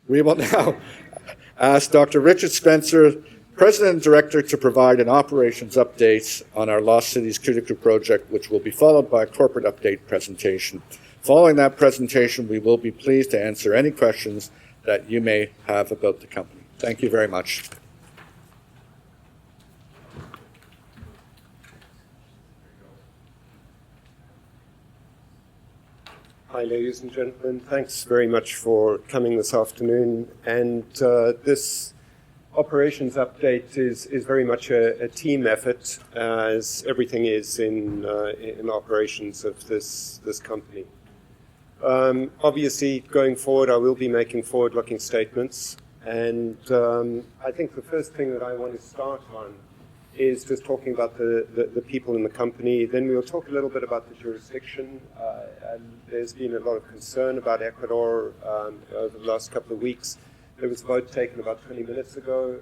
We will now ask Dr. Richard Spencer, President and Director, to provide an operations update on our Lost Cities Critical Project, which will be followed by a corporate update presentation. Following that presentation, we will be pleased to answer any questions that you may have about the company. Thank you very much. Hi, ladies and gentlemen. Thanks very much for coming this afternoon. And this operations update is very much a team effort, as everything is in operations of this company. Obviously, going forward, I will be making forward-looking statements. And I think the first thing that I want to start on is just talking about the people in the company. Then we'll talk a little bit about the jurisdiction. There's been a lot of concern about Ecuador over the last couple of weeks. There was a vote taken about 20 minutes ago,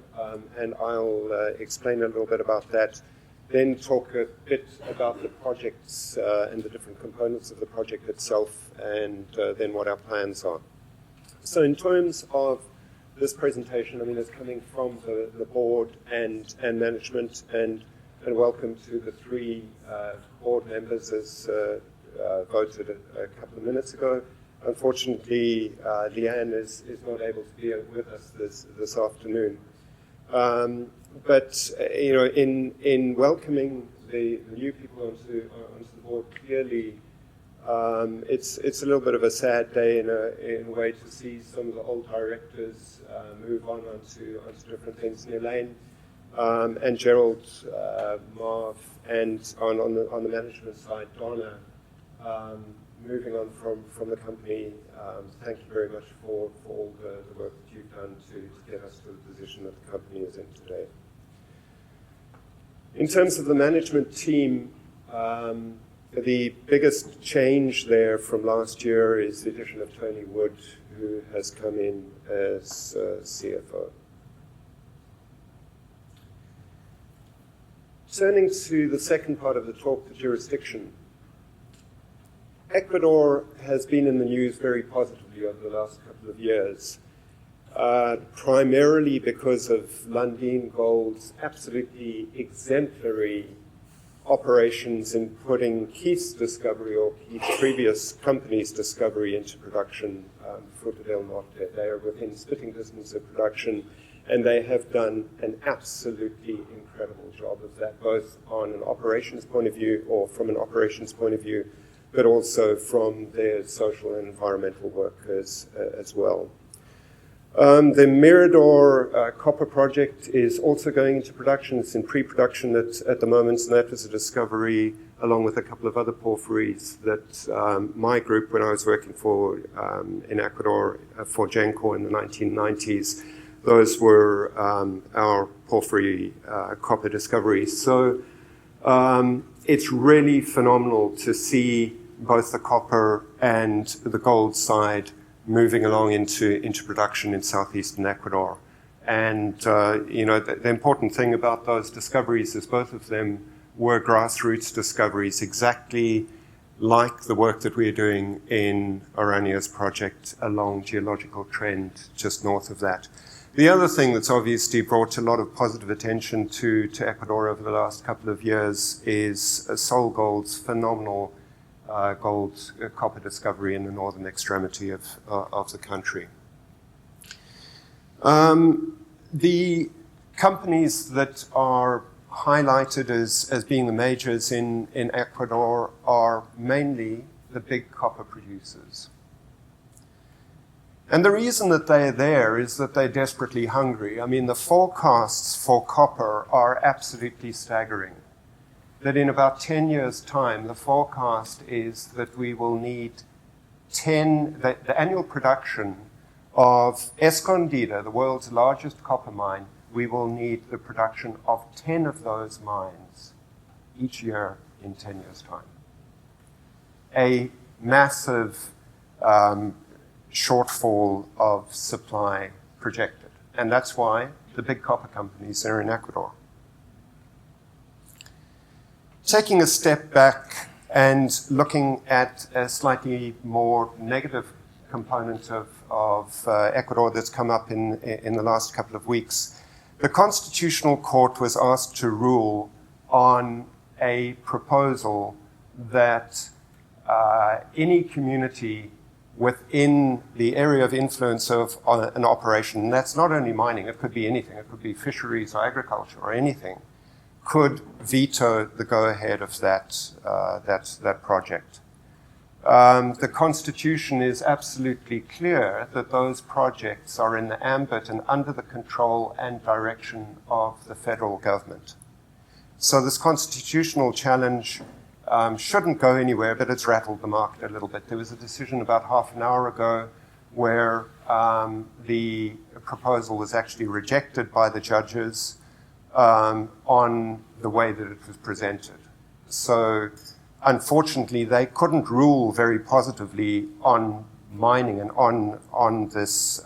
and I'll explain a little bit about that. Then talk a bit about the projects and the different components of the project itself, and then what our plans are. So in terms of this presentation, I mean, it's coming from the board and management, and welcome to the three board members as voted a couple of minutes ago. Unfortunately, Leanne is not able to be with us this afternoon. But you know, in welcoming the new people onto the board, clearly it's a little bit of a sad day in a way to see some of the old directors move onto different things. Elaine and Gerald, Marv, and on the management side, Donna, moving on from the company. Thank you very much for all the work that you've done to get us to the position that the company is in today. In terms of the management team, the biggest change there from last year is the addition of Tony Wood, who has come in as CFO. Turning to the second part of the talk, the jurisdiction. Ecuador has been in the news very positively over the last couple of years, primarily because of Lundin Gold's absolutely exemplary operations in putting Keith's discovery, or Keith's previous company's discovery, into production, Fruta del Norte. They are within spitting distance of production, and they have done an absolutely incredible job of that, both on an operations point of view, or from an operations point of view, but also from their social and environmental work as well. The Mirador copper project is also going into production. It's in pre-production at the moment, and that was a discovery, along with a couple of other porphyries, that my group, when I was working in Ecuador for Gencor in the 1990s, those were our porphyry copper discoveries. So it's really phenomenal to see both the copper and the gold side moving along into production in southeastern Ecuador. And you know, the important thing about those discoveries is both of them were grassroots discoveries, exactly like the work that we're doing in Aurania's project along geological trend just north of that. The other thing that's obviously brought a lot of positive attention to Ecuador over the last couple of years is SolGold's phenomenal gold copper discovery in the northern extremity of the country. The companies that are highlighted as being the majors in Ecuador are mainly the big copper producers. And the reason that they're there is that they're desperately hungry. I mean, the forecasts for copper are absolutely staggering. That in about 10 years' time, the forecast is that we will need the annual production of Escondida, the world's largest copper mine, we will need the production of 10 of those mines each year in 10 years' time. A massive shortfall of supply projected. And that's why the big copper companies are in Ecuador. Taking a step back and looking at a slightly more negative component of Ecuador that's come up in the last couple of weeks. The Constitutional Court was asked to rule on a proposal that any community within the area of influence of an operation, and that's not only mining, it could be anything, it could be fisheries or agriculture or anything, could veto the go-ahead of that project. The Constitution is absolutely clear that those projects are in the ambit and under the control and direction of the federal government. So this constitutional challenge shouldn't go anywhere, but it's rattled the market a little bit. There was a decision about half an hour ago where the proposal was actually rejected by the judges on the way that it was presented. So unfortunately, they couldn't rule very positively on mining and on this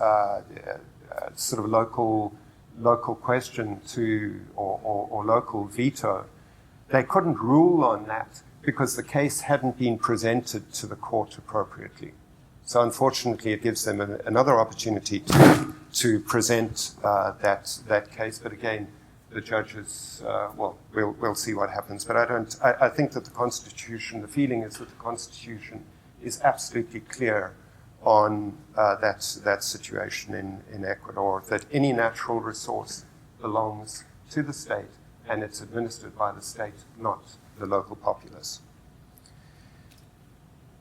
sort of local question or local veto. They couldn't rule on that because the case hadn't been presented to the court appropriately. So unfortunately, it gives them another opportunity to present that case. But again, the judges, we'll see what happens. But I think that the Constitution, the feeling is that the Constitution is absolutely clear on that situation in Ecuador, that any natural resource belongs to the state and it's administered by the state, not the local populace.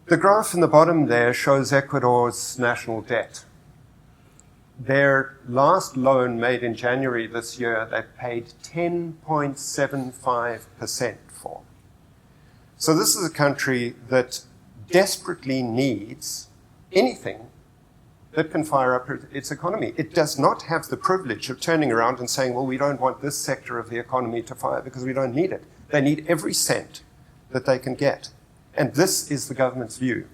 The graph in the bottom there shows Ecuador's national debt. Their last loan made in January this year, they paid 10.75% for. So this is a country that desperately needs anything that can fire up its economy. It does not have the privilege of turning around and saying, well, we don't want this sector of the economy to fire because we don't need it. They need every cent that they can get. And this is the government's view.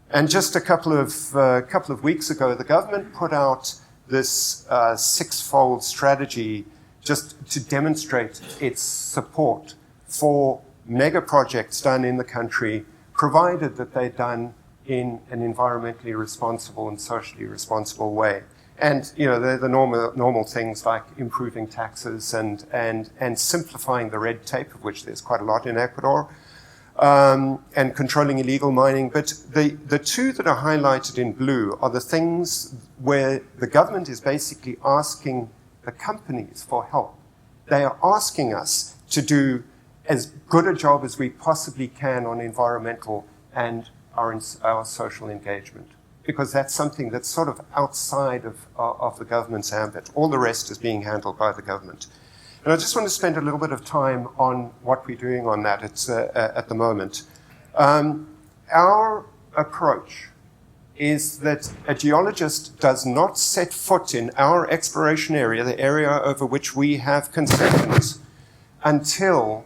And just a couple of weeks ago, the government put out this six-fold strategy just to demonstrate its support for mega projects done in the country, provided that they're done in an environmentally responsible and socially responsible way. And, you know, they're the normal things like improving taxes and simplifying the red tape, of which there's quite a lot in Ecuador, and controlling illegal mining. But the two that are highlighted in blue are the things where the government is basically asking the companies for help. They are asking us to do as good a job as we possibly can on environmental and our social engagement, because that's something that's sort of outside of the government's ambit. All the rest is being handled by the government. And I just want to spend a little bit of time on what we're doing on that at the moment. Our approach is that a geologist does not set foot in our exploration area, the area over which we have concessions, until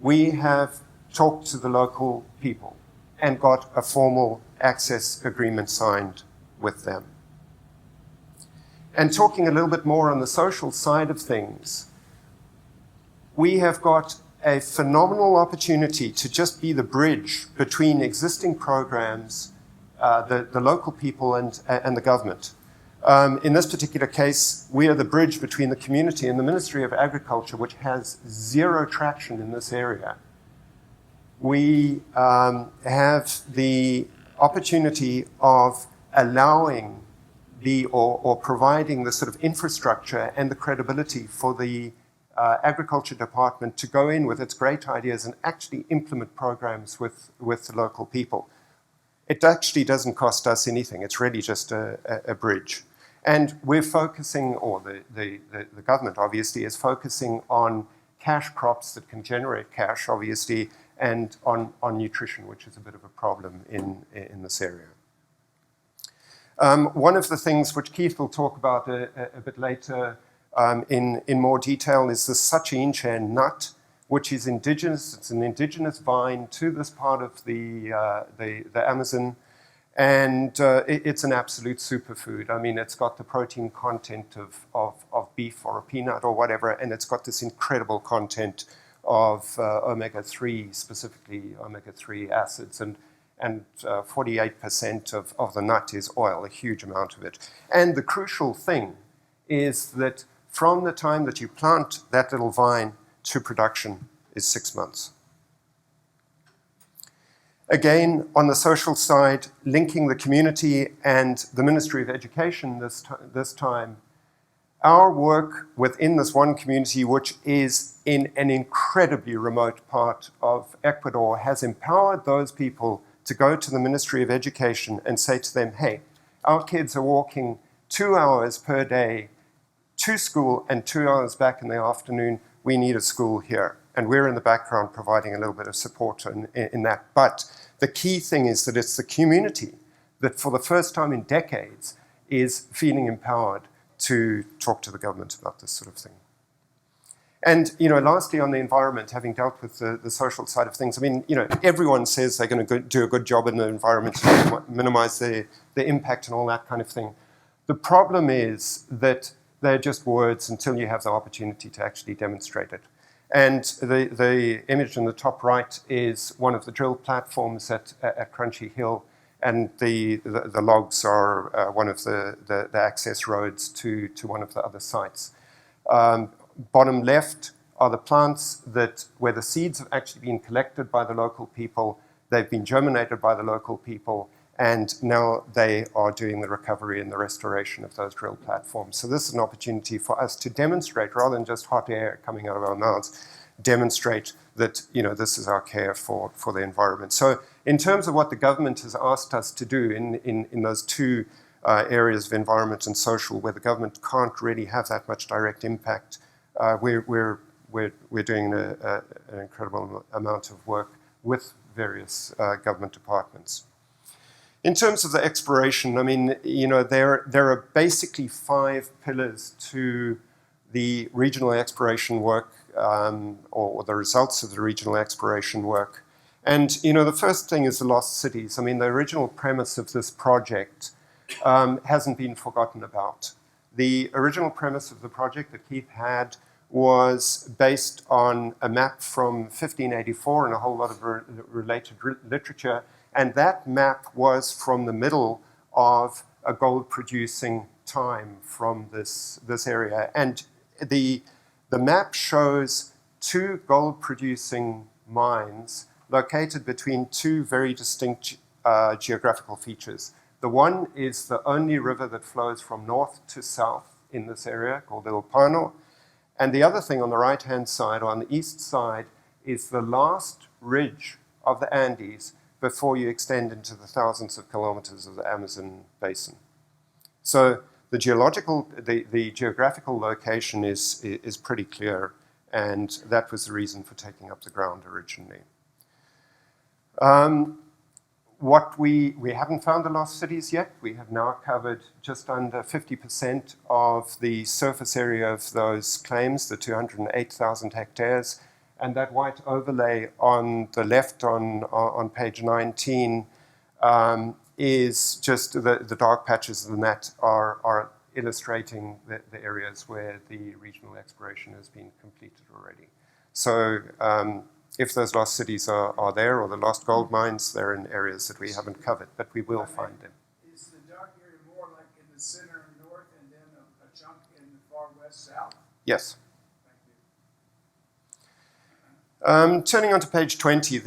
we have talked to the local people and got a formal access agreement signed with them. And talking a little bit more on the social side of things, we have got a phenomenal opportunity to just be the bridge between existing programs, the local people and the government. In this particular case, we are the bridge between the community and the Ministry of Agriculture, which has zero traction in this area. We have the opportunity of allowing or providing the sort of infrastructure and the credibility for the Agriculture Department to go in with its great ideas and actually implement programs with the local people. It actually doesn't cost us anything. It's really just a bridge. And we're focusing, or the government obviously is focusing on cash crops that can generate cash, obviously, and on nutrition, which is a bit of a problem in this area. One of the things which Keith will talk about a bit later in more detail is the sachinche nut, which is indigenous. It's an indigenous vine to this part of the Amazon, and it's an absolute superfood. I mean, it's got the protein content of beef or a peanut or whatever, and it's got this incredible content of omega-3, specifically omega-3 acids. And and 48% of the nut is oil, a huge amount of it. And the crucial thing is that from the time that you plant that little vine to production is 6 months. Again, on the social side, linking the community and the Ministry of Education this time, our work within this one community, which is in an incredibly remote part of Ecuador, has empowered those people to go to the Ministry of Education and say to them, hey, our kids are walking 2 hours per day to school and 2 hours back in the afternoon. We need a school here. And we're in the background providing a little bit of support in that. But the key thing is that it's the community that for the first time in decades is feeling empowered to talk to the government about this sort of thing. And, lastly, on the environment, having dealt with the social side of things, everyone says they're going to do a good job in the environment to minimize the impact and all that kind of thing. The problem is that they're just words until you have the opportunity to actually demonstrate it. And the image in the top right is one of the drill platforms at Crunchy Hill, and the logs are one of the access roads to one of the other sites. Bottom left are the plants where the seeds have actually been collected by the local people, they've been germinated by the local people, and now they are doing the recovery and the restoration of those drill platforms. So this is an opportunity for us to demonstrate, rather than just hot air coming out of our mouths, demonstrate that this is our care for the environment. So in terms of what the government has asked us to do in those two areas of environment and social, where the government can't really have that much direct impact, we're doing an incredible amount of work with various government departments. In terms of the exploration, there are basically 5 pillars to the regional exploration work, or the results of the regional exploration work. And, the first thing is the lost cities. The original premise of this project hasn't been forgotten about. The original premise of the project that Keith had was based on a map from 1584 and a whole lot of related literature. And that map was from the middle of a gold-producing time from this area. And the map shows 2 gold-producing mines located between 2 very distinct geographical features. The one is the only river that flows from north to south in this area, called El Pano. And the other thing on the right-hand side, or on the east side, is the last ridge of the Andes before you extend into the thousands of kilometers of the Amazon basin. So the geographical location is pretty clear, and that was the reason for taking up the ground originally. What we haven't found the lost cities yet. We have now covered just under 50% of the surface area of those claims, the 208,000 hectares. And that white overlay on the left on page 19 is just the dark patches of the net are illustrating the areas where the regional exploration has been completed already. So if those lost cities are there, or the lost gold mines, they're in areas that we haven't covered, but we will find them. Is the dark area more like in the center north and then a chunk in the far west south? Yes. Thank you. Turning on to page 20,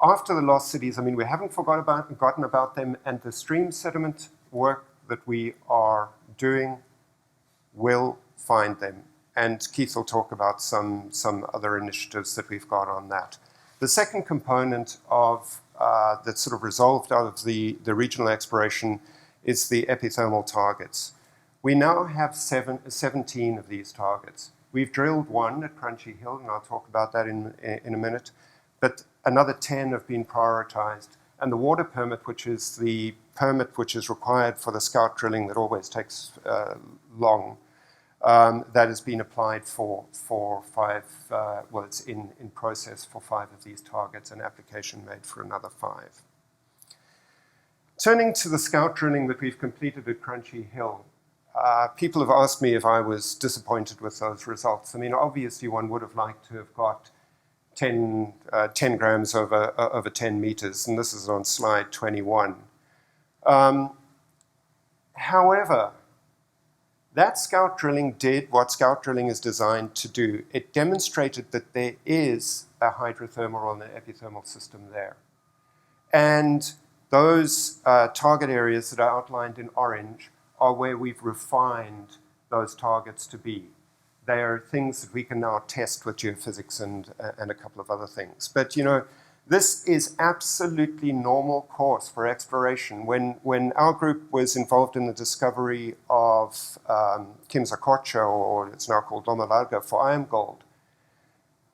after the lost cities, we haven't forgotten about them, and the stream sediment work that we are doing will find them. And Keith will talk about some other initiatives that we've got on that. The second component of that's sort of resolved out of the regional exploration is the epithermal targets. We now have 17 of these targets. We've drilled 1 at Crunchy Hill, and I'll talk about that in a minute, but another 10 have been prioritized. And the water permit, which is the permit which is required for the scout drilling that always takes long, that has been applied for 5, it's in process for 5 of these targets, and application made for another 5. Turning to the scout drilling that we've completed at Crunchy Hill, people have asked me if I was disappointed with those results. Obviously one would have liked to have got 10 grams over 10 meters, and this is on slide 21. However, that scout drilling did what scout drilling is designed to do. It demonstrated that there is a hydrothermal and an epithermal system there. And those target areas that are outlined in orange are where we've refined those targets to be. They are things that we can now test with geophysics and a couple of other things. But, you know, this is absolutely normal course for exploration. When our group was involved in the discovery of Kimzacocha, or it's now called Loma Larga, for iron gold,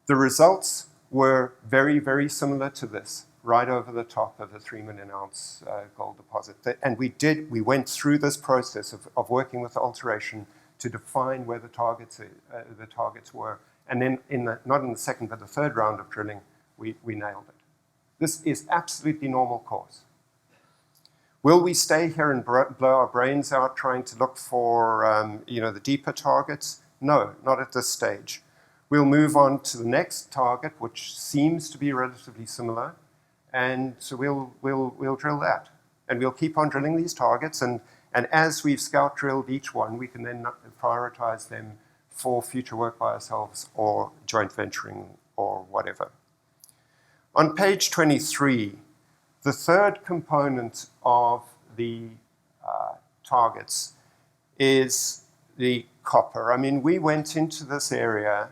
the results were very, very similar to this, right over the top of a 3 million ounce gold deposit. And we went through this process of working with the alteration to define where the targets were. And then, not in the second, but the third round of drilling, we nailed it. This is absolutely normal course. Will we stay here and blow our brains out trying to look for the deeper targets? No, not at this stage. We'll move on to the next target, which seems to be relatively similar, and so we'll drill that. And we'll keep on drilling these targets, and as we've scout drilled each one, we can then prioritize them for future work by ourselves or joint venturing or whatever. On page 23, the third component of the targets is the copper. I mean, we went into this area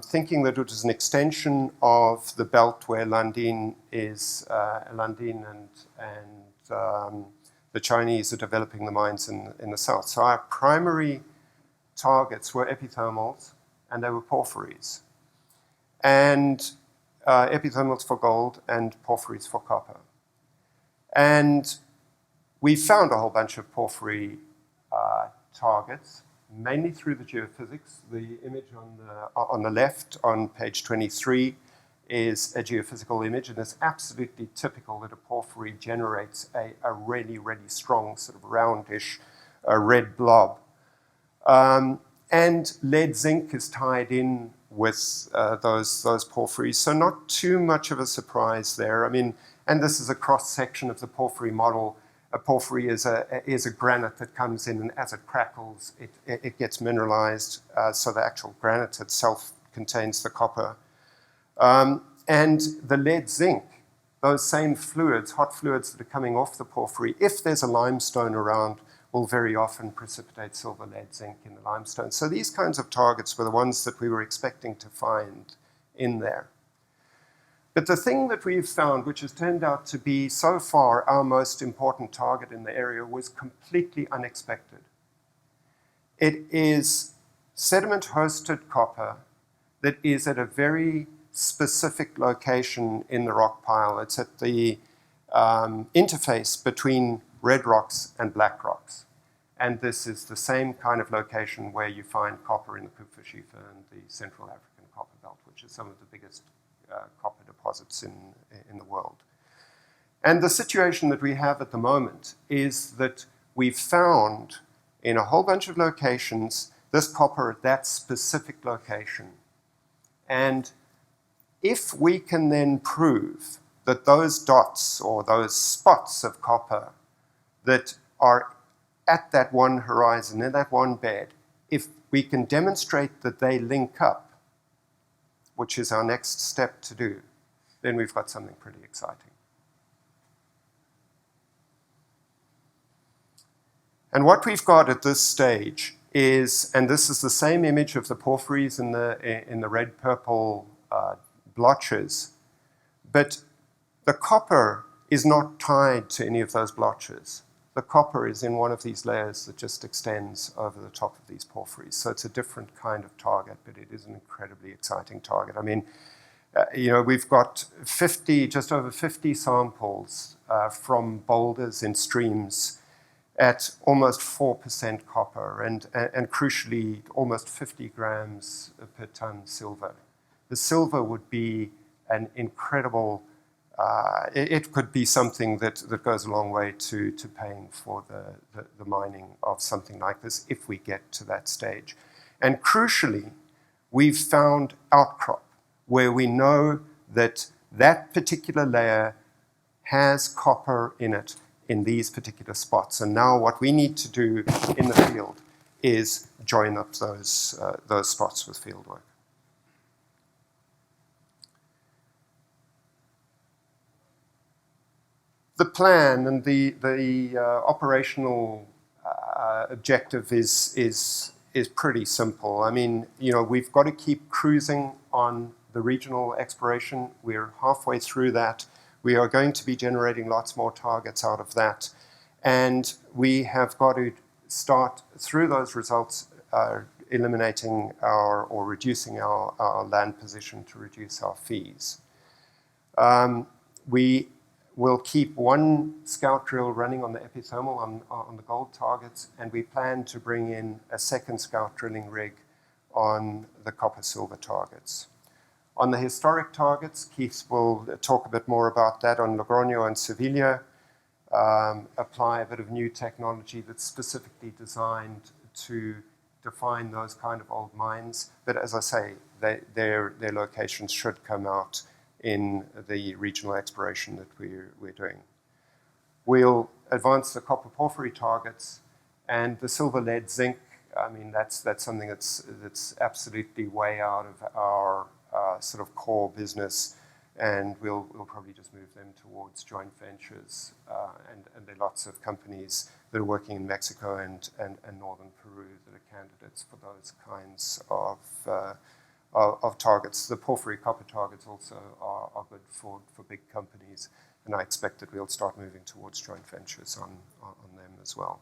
thinking that it was an extension of the belt where Lundin and the Chinese are developing the mines in the south. So our primary targets were epithermals, and they were porphyries. And epithermals for gold and porphyries for copper. And we found a whole bunch of porphyry targets, mainly through the geophysics. The image on the left on page 23 is a geophysical image, and it's absolutely typical that a porphyry generates a really, really strong sort of roundish red blob. And lead zinc is tied in with those porphyries, so not too much of a surprise there. I mean, and this is a cross-section of the porphyry model. A porphyry is a granite that comes in, and as it crackles, it gets mineralized, so the actual granite itself contains the copper. And the lead zinc, those same fluids, hot fluids that are coming off the porphyry, if there's a limestone around, will very often precipitate silver, lead, zinc in the limestone. So these kinds of targets were the ones that we were expecting to find in there. But the thing that we've found, which has turned out to be so far our most important target in the area, was completely unexpected. It is sediment-hosted copper that is at a very specific location in the rock pile. It's at the interface between red rocks and black rocks. And this is the same kind of location where you find copper in the Kupferschiefer and the Central African Copper Belt, which is some of the biggest copper deposits in the world. And the situation that we have at the moment is that we've found in a whole bunch of locations this copper at that specific location. And if we can then prove that those dots or those spots of copper that are at that one horizon, in that one bed, if we can demonstrate that they link up, which is our next step to do, then we've got something pretty exciting. And what we've got at this stage is, and this is the same image of the porphyries in the red-purple blotches, but the copper is not tied to any of those blotches. The copper is in one of these layers that just extends over the top of these porphyries. So it's a different kind of target, but it is an incredibly exciting target. I mean, we've got just over 50 samples from boulders in streams at almost 4% copper and crucially almost 50 grams per ton silver. The silver would be an incredible, it could be something that goes a long way to paying for the mining of something like this if we get to that stage. And crucially, we've found outcrop. where we know that that particular layer has copper in it in these particular spots. And now what we need to do in the field is join up those spots with fieldwork. The plan and the operational objective is pretty simple. I mean, we've got to keep cruising on the regional exploration. We're halfway through that. We are going to be generating lots more targets out of that. And we have got to start through those results eliminating or reducing our land position to reduce our fees. We will keep one scout drill running on the epithermal on the gold targets, and we plan to bring in a second scout drilling rig on the copper-silver targets. On the historic targets, Keith will talk a bit more about that on Logroño and Sevilla, apply a bit of new technology that's specifically designed to define those kind of old mines. But as I say, their locations should come out in the regional exploration that we're doing. We'll advance the copper porphyry targets and the silver, lead, zinc. I mean, that's something that's absolutely way out of our sort of core business, and we'll probably just move them towards joint ventures. And there are lots of companies that are working in Mexico and northern Peru that are candidates for those kinds of targets. The porphyry copper targets also are good for big companies, and I expect that we'll start moving towards joint ventures on them as well.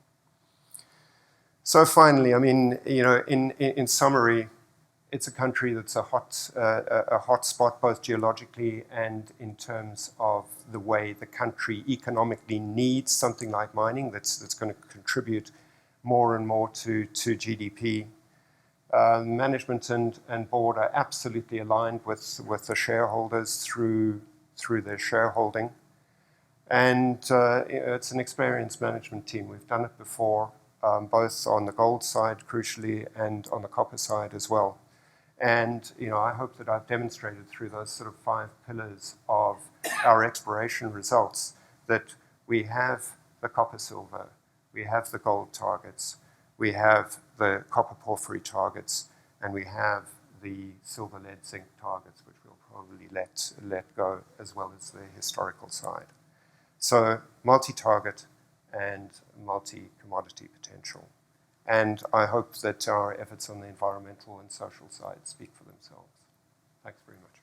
So finally, I mean, in summary, it's a country that's a hot spot both geologically and in terms of the way the country economically needs something like mining that's going to contribute more and more to GDP. Management and board are absolutely aligned with the shareholders through their shareholding. And it's an experienced management team. We've done it before, both on the gold side, crucially, and on the copper side as well. And I hope that I've demonstrated through those sort of 5 pillars of our exploration results that we have the copper-silver, we have the gold targets, we have the copper porphyry targets, and we have the silver, lead, zinc targets, which we'll probably let go, as well as the historical side. So multi-target and multi-commodity potential. And I hope that our efforts on the environmental and social side speak for themselves. Thanks very much.